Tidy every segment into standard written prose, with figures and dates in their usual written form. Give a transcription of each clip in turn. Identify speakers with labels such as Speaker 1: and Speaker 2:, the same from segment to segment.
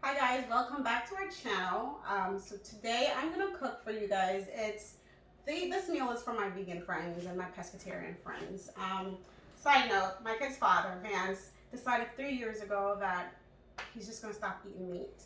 Speaker 1: Hi guys, welcome back to our channel. So today I'm gonna cook for you guys. This meal is for my vegan friends and my pescatarian friends. Side note, my kid's father, Vance, decided 3 years ago that he's just gonna stop eating meat.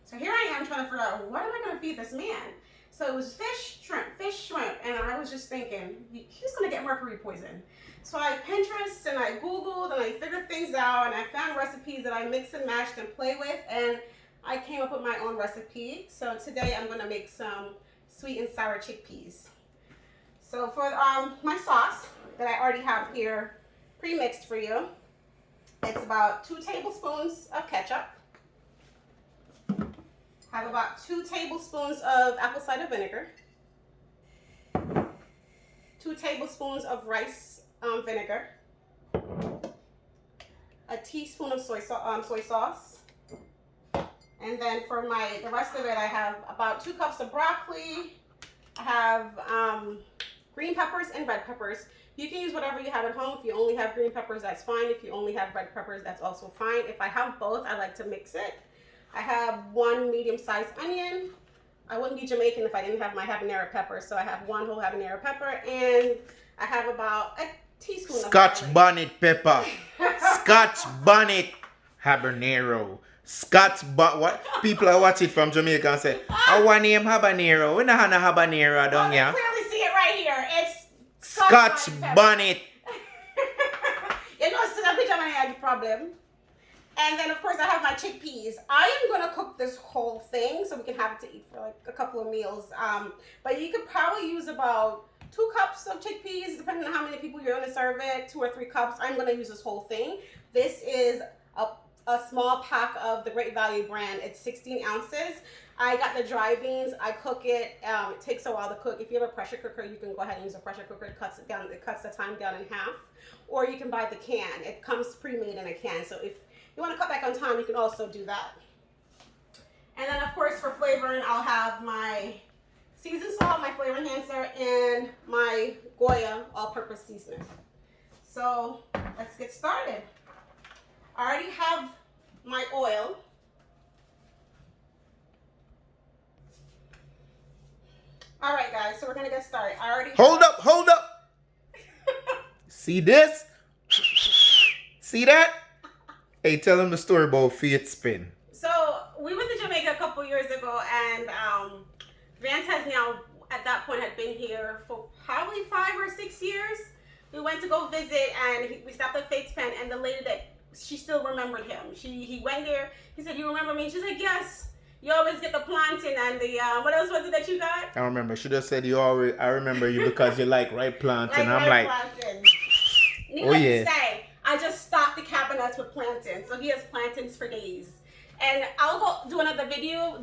Speaker 1: So here I am trying to figure out what am I gonna feed this man. So it was fish, shrimp, and I was just thinking he's gonna get mercury poison. So I Pinterest and I Googled and I figured things out and I found recipes that I mix and matched and play with, and I came up with my own recipe. So today I'm gonna make some sweet and sour chickpeas. So for my sauce that I already have here pre-mixed for you, it's about 2 tablespoons of ketchup. Have about 2 tablespoons of apple cider vinegar, 2 tablespoons of rice vinegar, a teaspoon of soy sauce, and then for the rest of it, I have about 2 cups of broccoli. I have green peppers and red peppers. You can use whatever you have at home. If you only have green peppers, that's fine. If you only have red peppers, that's also fine. If I have both, I like to mix it. I have 1 medium-sized onion. I wouldn't be Jamaican if I didn't have my habanero pepper, so I have 1 whole habanero pepper, and I have about a teaspoon
Speaker 2: Scotch
Speaker 1: of
Speaker 2: bonnet pepper. Scotch bonnet habanero. What people are watching from Jamaica and say, I want name habanero. We don't have a habanero down here.
Speaker 1: Clearly see it right here. It's
Speaker 2: Scotch bonnet.
Speaker 1: You know, it's a picture problem. And then of course I have my chickpeas. I am gonna cook this whole thing so we can have it to eat for like a couple of meals. But you could probably use about 2 cups of chickpeas, depending on how many people you're gonna serve it, 2 or 3 cups. I'm gonna use this whole thing. This is a small pack of the Great Value brand. It's 16 ounces. I got the dry beans. I cook it. It takes a while to cook. If you have a pressure cooker, you can go ahead and use a pressure cooker. It cuts the time down in half. Or you can buy the can. It comes pre-made in a can. So if you want to cut back on time, you can also do that. And then of course for flavoring, I'll have my seasoned salt, my flavor enhancer, and my goya all-purpose seasoning. So let's get started. I already have my oil. All right, guys, so we're gonna get started.
Speaker 2: Hold up. See this? See that? Hey, tell them the story about Faith Spin.
Speaker 1: So we went to Jamaica a couple years ago, and Vance has now, at that point, had been here for probably 5 or 6 years. We went to go visit, and we stopped at Faith Spin, and the lady that she still remembered him. He went there. He said, "You remember me?" She's like, "Yes. You always get the plantain and the what else was it that you got?"
Speaker 2: I remember. She just said I remember you because you like ripe plantain.
Speaker 1: Like
Speaker 2: I'm like,
Speaker 1: plantain.
Speaker 2: oh yeah.
Speaker 1: To say, I just stocked the cabinets with plantains, so he has plantains for days. And I'll go do another video.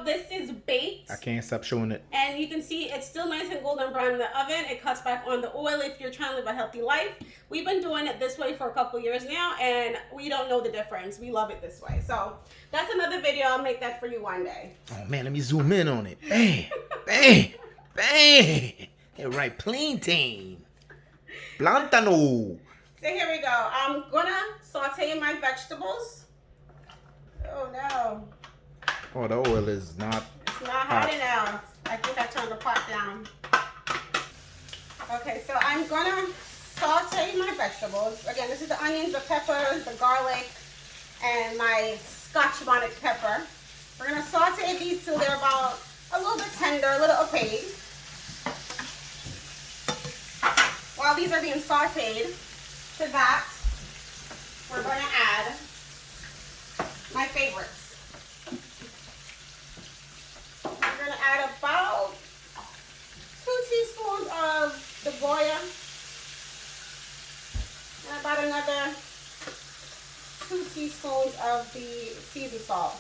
Speaker 1: This is baked.
Speaker 2: I can't stop showing it.
Speaker 1: And you can see it's still nice and golden brown in the oven. It cuts back on the oil if you're trying to live a healthy life. We've been doing it this way for a couple years now, and we don't know the difference. We love it this way. So that's another video. I'll make that for you one day.
Speaker 2: Oh man, let me zoom in on it. Bang. Hey, right, plantain. Plantano.
Speaker 1: So here we go. I'm gonna saute my vegetables. Oh no.
Speaker 2: Oh, the oil is not.
Speaker 1: It's not hot enough. I think I turned the pot down. Okay, so I'm gonna saute my vegetables. Again, this is the onions, the peppers, the garlic, and my Scotch bonnet pepper. We're gonna saute these till they're about a little bit tender, a little opaque. While these are being sauteed, to that, we're gonna add my favorites. We're going to add about 2 teaspoons of the goya and about another 2 teaspoons of the seasoned salt.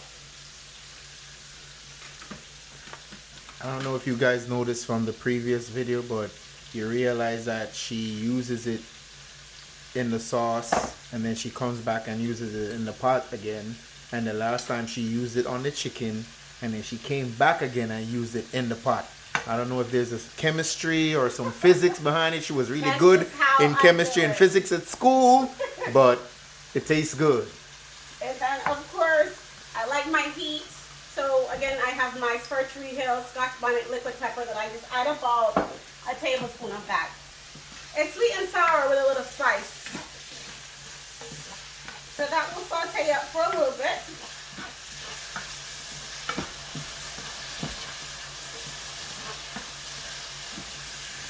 Speaker 2: I don't know if you guys noticed from the previous video, but you realize that she uses it in the sauce and then she comes back and uses it in the pot again. And the last time she used it on the chicken, and then she came back again and used it in the pot. I don't know if there's a chemistry or some physics behind it. She was really good in chemistry and physics at school, but it tastes good.
Speaker 1: And then, of course, I like my again, I have my Spur Scotch Bonnet liquid pepper that I just add about a tablespoon of that. It's sweet and sour with a little spice. So that will saute up for a little bit.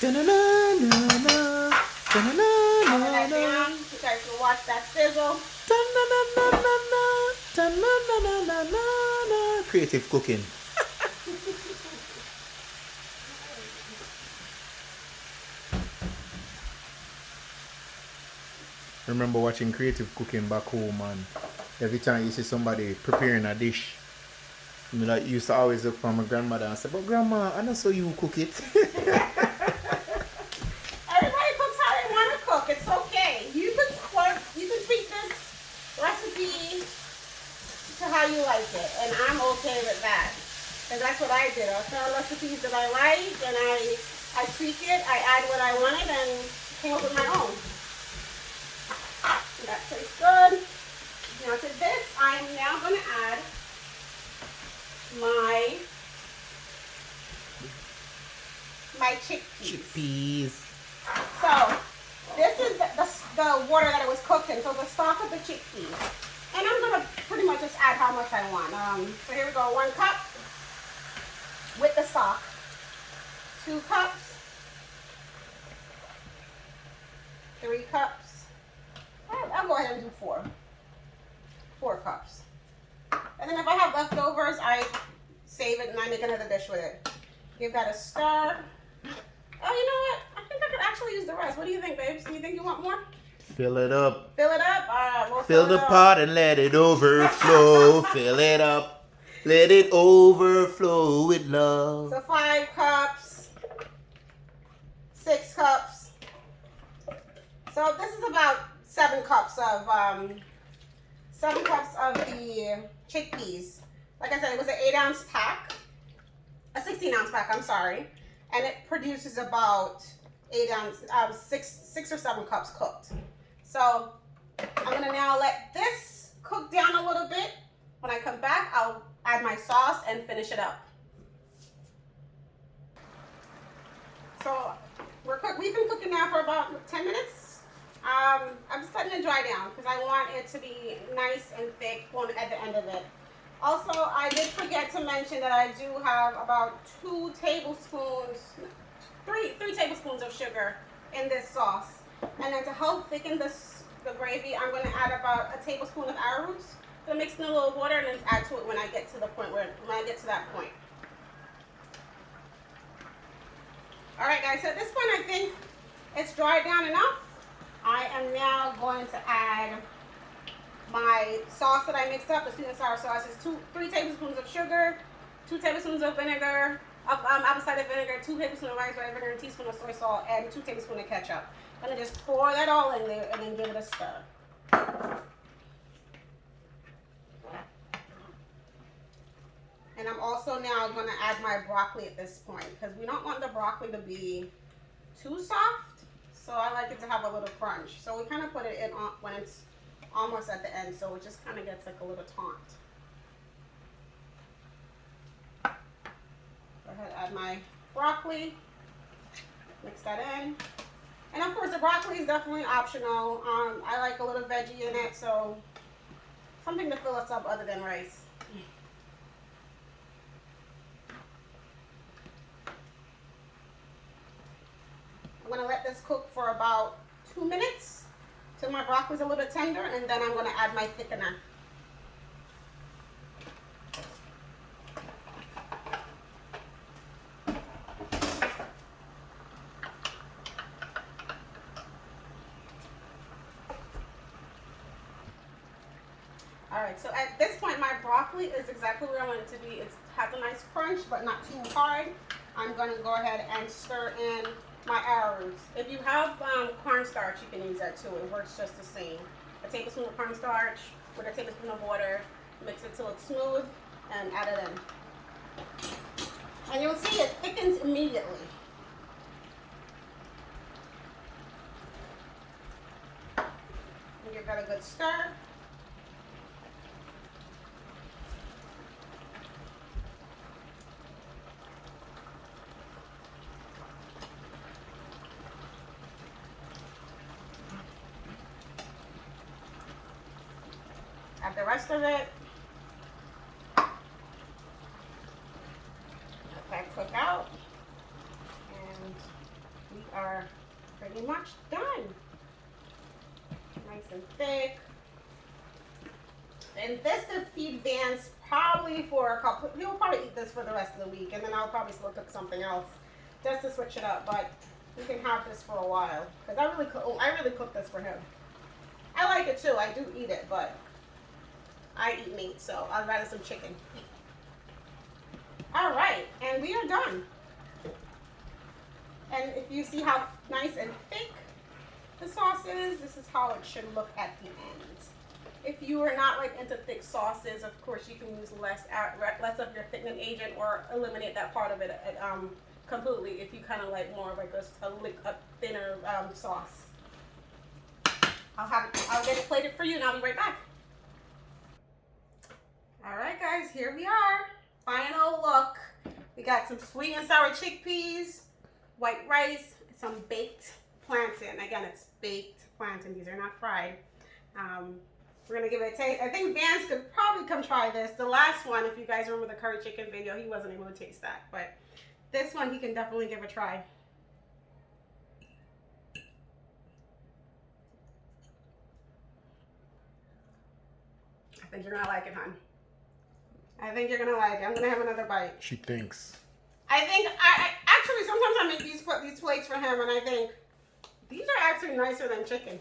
Speaker 1: Cover that down. You guys can watch that sizzle.
Speaker 2: Creative cooking. Remember watching creative cooking back home, and every time you see somebody preparing a dish, you know, used to always look for my grandmother and say, "But grandma, I know so you cook it."
Speaker 1: Everybody cooks how they want to cook. It's okay. You can tweak this recipe to how you like it, and I'm okay with that. Because that's what I did. I found recipes that I like, and I tweak it. I add what I wanted, and came up with my own. That tastes good. Now to this, I am now going to add my chickpeas. So this is the water that it was cooked in. So the stock of the chickpeas. And I'm going to pretty much just add how much I want. So here we go. 1 cup with the stock. 2 cups. 3 cups. I'll go ahead and do 4. 4 cups. And then if I have leftovers, I save it and I make another dish with it. Give that a stir. Oh, you know what? I think I could actually use the rest. What do you think, babes? Do you think you want more?
Speaker 2: Fill it up.
Speaker 1: Fill it up? All right, we'll
Speaker 2: fill the pot and let it overflow. Fill it up. Let it overflow with love.
Speaker 1: So 5 cups. 6 cups. So this is about 7 cups of the chickpeas. Like I said, it was an 8-ounce pack, a 16-ounce pack. I'm sorry, and it produces about 6 or 7 cups cooked. So I'm gonna now let this cook down a little bit. When I come back, I'll add my sauce and finish it up. So we've been cooking now for about 10 minutes. I'm just letting it dry down because I want it to be nice and thick at the end of it. Also, I did forget to mention that I do have about 3 tablespoons of sugar in this sauce. And then to help thicken the gravy, I'm going to add about a tablespoon of arrowroots. So mix in a little water and then add to it when I get to that point. All right, guys. So at this point, I think it's dried down enough. I am now going to add my sauce that I mixed up. The sweet and sour sauce is 3 tablespoons of sugar, 2 tablespoons of vinegar, apple cider vinegar, 2 tablespoons of rice vinegar, a teaspoon of soy salt, and 2 tablespoons of ketchup. I'm gonna just pour that all in there and then give it a stir. And I'm also now gonna add my broccoli at this point because we don't want the broccoli to be too soft. So I like it to have a little crunch. So we kind of put it in when it's almost at the end, so it just kind of gets like a little taunt. Go ahead, add my broccoli, mix that in. And of course the broccoli is definitely optional. I like a little veggie in it, so something to fill us up other than rice. I'm going to let this cook for about 2 minutes till my broccoli is a little bit tender, and then I'm going to add my thickener. Alright, so at this point my broccoli is exactly where I want it to be. It has a nice crunch but not too hard. I'm going to go ahead and stir in my arrowroots. If you have cornstarch, you can use that too. It works just the same. A tablespoon of cornstarch with a tablespoon of water. Mix it till it's smooth and add it in. And you'll see it thickens immediately. And give that a good stir. Add the rest of it. Let that cook out. And we are pretty much done. Nice and thick. And this could feed Vance probably for a couple. He'll probably eat this for the rest of the week, and then I'll probably still cook something else just to switch it up. But we can have this for a while because I really cook this for him. I like it too. I do eat it, but I eat meat, so I'd rather some chicken. All right, and we are done. And if you see how nice and thick the sauce is, this is how it should look at the end. If you are not like into thick sauces, of course you can use less of your thickening agent or eliminate that part of it completely. If you kind of like more of like a thinner sauce. I'll get it plated for you, and I'll be right back. All right, guys, here we are. Final look. We got some sweet and sour chickpeas, white rice, some baked plantain. Again, it's baked plantain. These are not fried. We're gonna give it a taste. I think Vance could probably come try this. The last one, if you guys remember the curry chicken video, he wasn't able to taste that. But this one, he can definitely give a try. I think you're gonna like it, hon. I think you're gonna like it. I'm gonna have another bite.
Speaker 2: She thinks.
Speaker 1: I think I actually sometimes I make these plates for him, and I think these are actually nicer than chicken.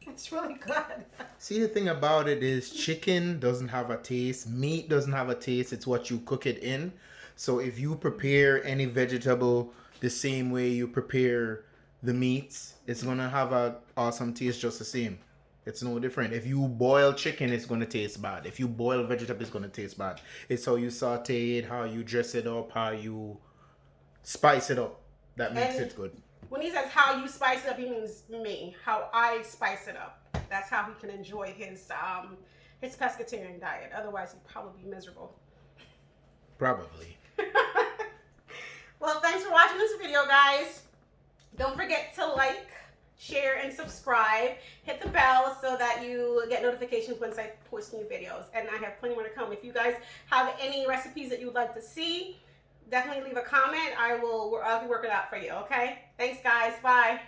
Speaker 1: It's really good.
Speaker 2: See, the thing about it is chicken doesn't have a taste. Meat doesn't have a taste. It's what you cook it in. So if you prepare any vegetable the same way you prepare the meats, it's going to have an awesome taste just the same. It's no different. If you boil chicken, it's going to taste bad. If you boil vegetable, it's going to taste bad. It's how you saute it, how you dress it up, how you spice it up. That makes it good.
Speaker 1: When he says how you spice it up, he means me. How I spice it up. That's how he can enjoy his pescatarian diet. Otherwise, he'd probably be miserable.
Speaker 2: Probably.
Speaker 1: Well, thanks for watching this video, guys. Don't forget to like, share, and subscribe. Hit the bell so that you get notifications once I post new videos. And I have plenty more to come. If you guys have any recipes that you would like to see, definitely leave a comment. I'll be working out for you, okay? Thanks, guys. Bye.